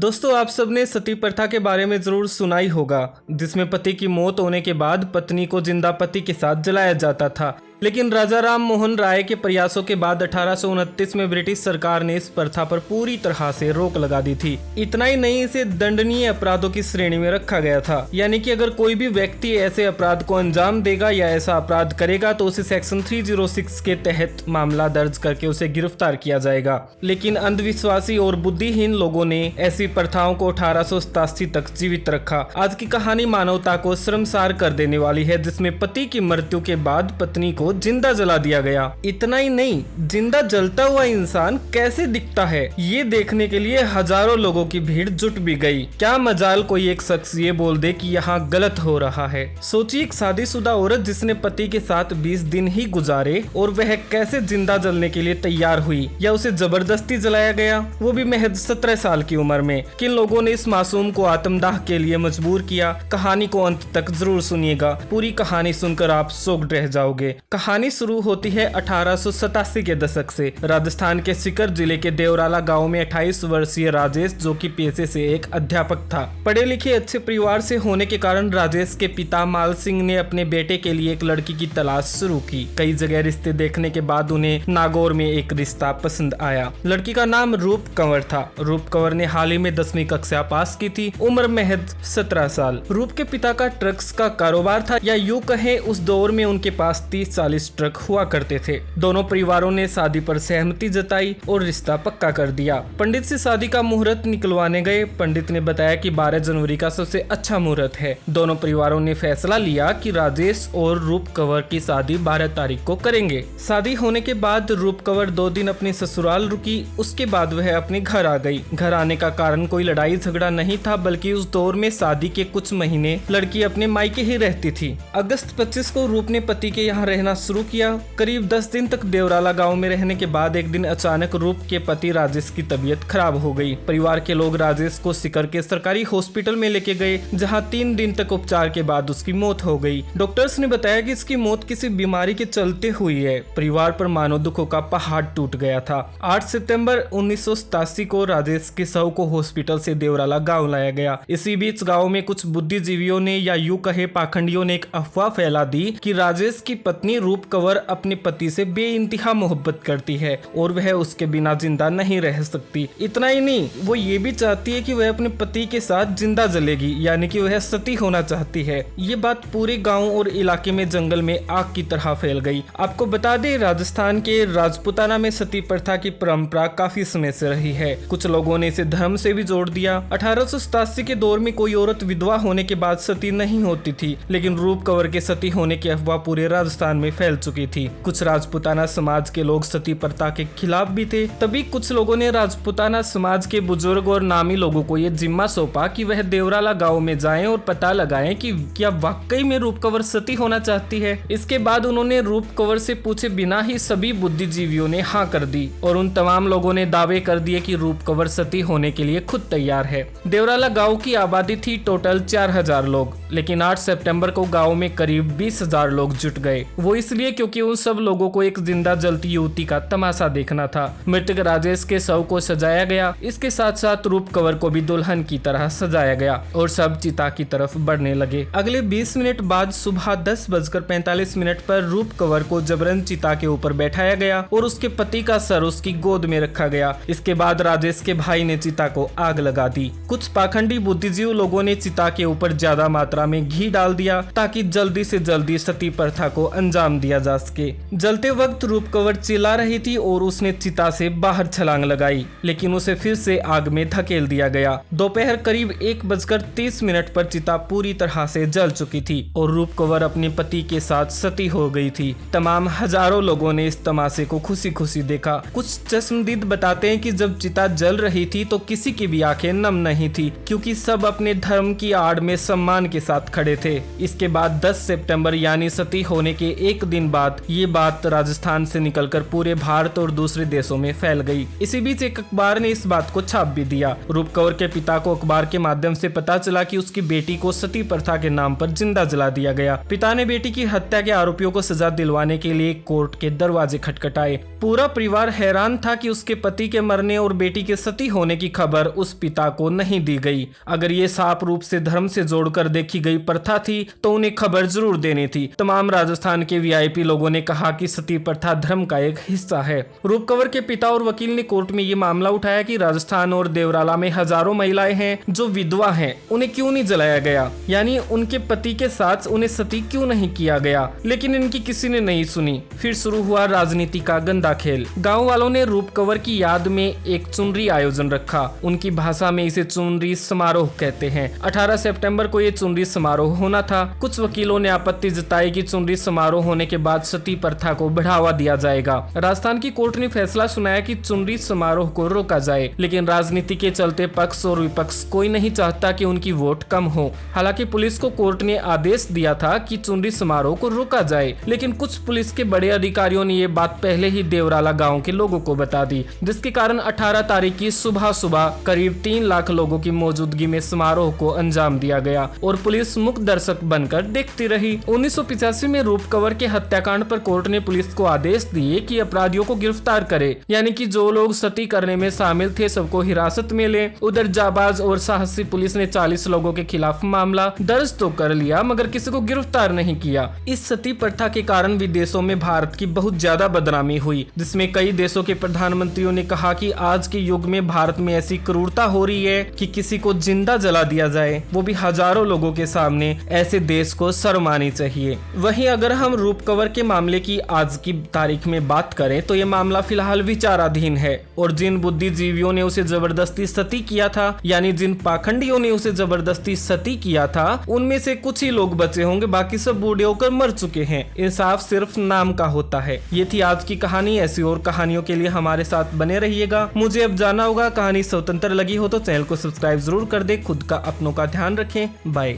दोस्तों, आप सबने सती प्रथा के बारे में जरूर सुना ही होगा, जिसमें पति की मौत होने के बाद पत्नी को जिंदा पति के साथ जलाया जाता था। लेकिन राजा राम मोहन राय के प्रयासों के बाद 1829 में ब्रिटिश सरकार ने इस प्रथा पर पूरी तरह से रोक लगा दी थी। इतना ही नहीं, इसे दंडनीय अपराधों की श्रेणी में रखा गया था। यानी कि अगर कोई भी व्यक्ति ऐसे अपराध को अंजाम देगा या ऐसा अपराध करेगा तो उसे सेक्शन 306 के तहत मामला दर्ज करके उसे गिरफ्तार किया जाएगा। लेकिन अंधविश्वासी और बुद्धिहीन लोगों ने ऐसी प्रथाओं को 1887 तक जीवित रखा। आज की कहानी मानवता को शर्मसार कर देने वाली है, जिसमें पति की मृत्यु के बाद पत्नी को जिंदा जला दिया गया। इतना ही नहीं, जिंदा जलता हुआ इंसान कैसे दिखता है ये देखने के लिए हजारों लोगों की भीड़ जुट भी गई। क्या मजाल कोई एक शख्स ये बोल दे कि यहाँ गलत हो रहा है। सोचिए, एक शादीशुदा औरत जिसने पति के साथ 20 दिन ही गुजारे और वह कैसे जिंदा जलने के लिए तैयार हुई, या उसे जबरदस्ती जलाया गया, वो भी महज 17 साल की उम्र में। किन लोगों ने इस मासूम को आत्मदाह के लिए मजबूर किया, कहानी को अंत तक जरूर सुनिएगा। पूरी कहानी सुनकर आप शॉक्ड रह जाओगे। कहानी शुरू होती है 1887 के दशक से। राजस्थान के सीकर जिले के देवराला गांव में 28 वर्षीय राजेश, जो कि पेशे से एक अध्यापक था, पढ़े लिखे अच्छे परिवार से होने के कारण राजेश के पिता माल सिंह ने अपने बेटे के लिए एक लड़की की तलाश शुरू की। कई जगह रिश्ते देखने के बाद उन्हें नागौर में एक रिश्ता पसंद आया। लड़की का नाम रूप कंवर था। रूप कंवर ने हाल ही में 10वीं कक्षा पास की थी, उम्र महज 17 साल। रूप के पिता का ट्रक्स का कारोबार था, या यूं कहें उस दौर में उनके पास 30-40 ट्रक हुआ करते थे। दोनों परिवारों ने शादी पर सहमति जताई और रिश्ता पक्का कर दिया। पंडित से शादी का मुहूर्त निकलवाने गए। पंडित ने बताया कि 12 जनवरी का सबसे अच्छा मुहूर्त है। दोनों परिवारों ने फैसला लिया कि राजेश और रूप कंवर की शादी 12 तारीख को करेंगे। शादी होने के बाद रूप कंवर 2 दिन अपने ससुराल रुकी। उसके बाद वह अपने घर आ गई। घर आने का कारण कोई लड़ाई झगड़ा नहीं था, बल्कि उस दौर में शादी के कुछ महीने लड़की अपने मायके ही रहती थी। अगस्त 25 को रूप ने पति के यहाँ रहना शुरू किया। करीब 10 दिन तक देवराला गांव में रहने के बाद एक दिन अचानक रूप के पति राजेश की तबीयत खराब हो गई। परिवार के लोग राजेश को सीकर के सरकारी हॉस्पिटल में लेके गए, जहां 3 दिन तक उपचार के बाद उसकी मौत हो गई। डॉक्टर्स ने बताया कि इसकी मौत किसी बीमारी के चलते हुई है। परिवार पर मानो दुखों का पहाड़ टूट गया था। 8 सितंबर 1987 को राजेश के शव को हॉस्पिटल से देवराला गाँव लाया गया। इसी बीच गाँव में कुछ बुद्धिजीवियों ने, या यूं कहे पाखंडियों ने, एक अफवाह फैला दी कि राजेश की पत्नी रूप कंवर अपने पति से बेइंतहा मोहब्बत करती है और वह उसके बिना जिंदा नहीं रह सकती। इतना ही नहीं, वो ये भी चाहती है कि वह अपने पति के साथ जिंदा जलेगी, यानी कि वह सती होना चाहती है। ये बात पूरे गांव और इलाके में जंगल में आग की तरह फैल गई। आपको बता दें, राजस्थान के राजपूताना में सती प्रथा की परंपरा काफी समय से रही है। कुछ लोगों ने इसे धर्म से भी जोड़ दिया। 1887 के दौर में कोई औरत विधवा होने के बाद सती नहीं होती थी, लेकिन रूप कंवर के सती होने की अफवाह पूरे राजस्थान में फैल चुकी थी। कुछ राजपूताना समाज के लोग सती प्रथा के खिलाफ भी थे। तभी कुछ लोगों ने राजपूताना समाज के बुजुर्ग और नामी लोगों को ये जिम्मा सौंपा कि वह देवराला गांव में जाएं और पता लगाएं कि क्या वाकई में रूप कंवर सती होना चाहती है। इसके बाद उन्होंने रूप कंवर से पूछे बिना ही सभी बुद्धिजीवियों ने हाँ कर दी, और उन तमाम लोगों ने दावे कर दिए कि रूप कंवर सती होने के लिए खुद तैयार है। देवराला गाँव की आबादी थी टोटल 4000 लोग, लेकिन 8 सितंबर को गाँव में करीब 20,000 लोग जुट गए। वो इसलिए क्योंकि उन सब लोगों को एक जिंदा जलती युवती का तमाशा देखना था। मृतक राजेश के शव को सजाया गया। इसके साथ साथ रूप कंवर को भी दुल्हन की तरह सजाया गया और सब चिता की तरफ बढ़ने लगे। अगले 20 मिनट बाद सुबह 10:45 पर रूप कंवर को जबरन चिता के ऊपर बैठाया गया और उसके पति का सर उसकी गोद में रखा गया। इसके बाद राजेश के भाई ने चिता को आग लगा दी। कुछ पाखंडी बुद्धिजीवी लोगों ने चिता के ऊपर ज्यादा मात्रा में घी डाल दिया ताकि जल्दी से जल्दी सती प्रथा को अंजाम दिया जा सके। जलते वक्त रूप कंवर चिल्ला रही थी और उसने चिता से बाहर छलांग लगाई, लेकिन उसे फिर से आग में धकेल दिया गया। दोपहर करीब 1:30 पर चिता पूरी तरह से जल चुकी थी और रूप कंवर अपने पति के साथ सती हो गई थी। तमाम हजारों लोगों ने इस तमाशे को खुशी खुशी देखा। कुछ चश्मदीद बताते हैं कि जब चिता जल रही थी तो किसी की भी आंखें नम नहीं थी, क्योंकि सब अपने धर्म की आड़ में सम्मान के साथ खड़े थे। इसके बाद 10 सितंबर यानी सती होने के 1 एक दिन बाद ये बात राजस्थान से निकलकर पूरे भारत और दूसरे देशों में फैल गई। इसी बीच एक अखबार ने इस बात को छाप भी दिया। रूप कंवर के पिता को अखबार के माध्यम से पता चला कि उसकी बेटी को सती प्रथा के नाम पर जिंदा जला दिया गया। पिता ने बेटी की हत्या के आरोपियों को सजा दिलवाने के लिए कोर्ट के दरवाजे खटखटाए। पूरा परिवार हैरान था कि उसके पति के मरने और बेटी के सती होने की खबर उस पिता को नहीं दी गई। अगर ये साफ रूप से धर्म से जोड़कर देखी गई प्रथा थी तो उन्हें खबर जरूर देनी थी। तमाम राजस्थान के वीआईपी लोगों ने कहा कि सती प्रथा धर्म का एक हिस्सा है। रूप कंवर के पिता और वकील ने कोर्ट में ये मामला उठाया कि राजस्थान और देवराला में हजारों महिलाएं हैं जो विधवा हैं, उन्हें क्यों नहीं जलाया गया, यानी उनके पति के साथ उन्हें सती क्यों नहीं किया गया। लेकिन इनकी किसी ने नहीं सुनी। फिर शुरू हुआ राजनीति का गंदा खेल। गाँव वालों ने रूप कंवर की याद में एक चुनरी आयोजन रखा। उनकी भाषा में इसे चुनरी समारोह कहते हैं। 18 सितंबर को ये चुनरी समारोह होना था। कुछ वकीलों ने आपत्ति जताई कि चुनरी समारोह होने के बाद सती प्रथा को बढ़ावा दिया जाएगा। राजस्थान की कोर्ट ने फैसला सुनाया कि चुनरी समारोह को रोका जाए, लेकिन राजनीति के चलते पक्ष और विपक्ष कोई नहीं चाहता कि उनकी वोट कम हो। हालांकि पुलिस को कोर्ट ने आदेश दिया था कि चुनरी समारोह को रोका जाए, लेकिन कुछ पुलिस के बड़े अधिकारियों ने ये बात पहले ही देवराला गांव के लोगों को बता दी, जिसके कारण 18 तारीख की सुबह सुबह करीब 3 लाख लोगों की मौजूदगी में समारोह को अंजाम दिया गया और पुलिस मुख्य दर्शक बनकर देखती रही। 1985 में रूप कंवर के हत्याकांड पर कोर्ट ने पुलिस को आदेश दिए कि अपराधियों को गिरफ्तार करे, यानी कि जो लोग सती करने में शामिल थे सबको हिरासत में ले। उधर जाबाज और साहसी पुलिस ने 40 लोगों के खिलाफ मामला दर्ज तो कर लिया, मगर किसी को गिरफ्तार नहीं किया। इस सती प्रथा के कारण विदेशों में भारत की बहुत ज्यादा बदनामी हुई, जिसमें कई देशों के प्रधानमंत्रियों ने कहा कि आज के युग में भारत में ऐसी क्रूरता हो रही है कि किसी को जिंदा जला दिया जाए, वो भी हजारों लोगों के सामने। ऐसे देश को शर्म आनी चाहिए। वहीं अगर हम रूप कंवर के मामले की आज की तारीख में बात करें तो ये मामला फिलहाल विचाराधीन है और जिन बुद्धिजीवियों ने उसे जबरदस्ती सती किया था, यानी जिन पाखंडियों ने उसे जबरदस्ती सती किया था, उनमें से कुछ ही लोग बचे होंगे, बाकी सब बूढ़े होकर मर चुके हैं। इंसाफ सिर्फ नाम का होता है। ये थी आज की कहानी। ऐसी और कहानियों के लिए हमारे साथ बने रहिएगा। मुझे अब जाना होगा। कहानी स्वतंत्र लगी हो तो चैनल को सब्सक्राइब जरूर कर दे। खुद का अपनों का ध्यान रखें। बाय।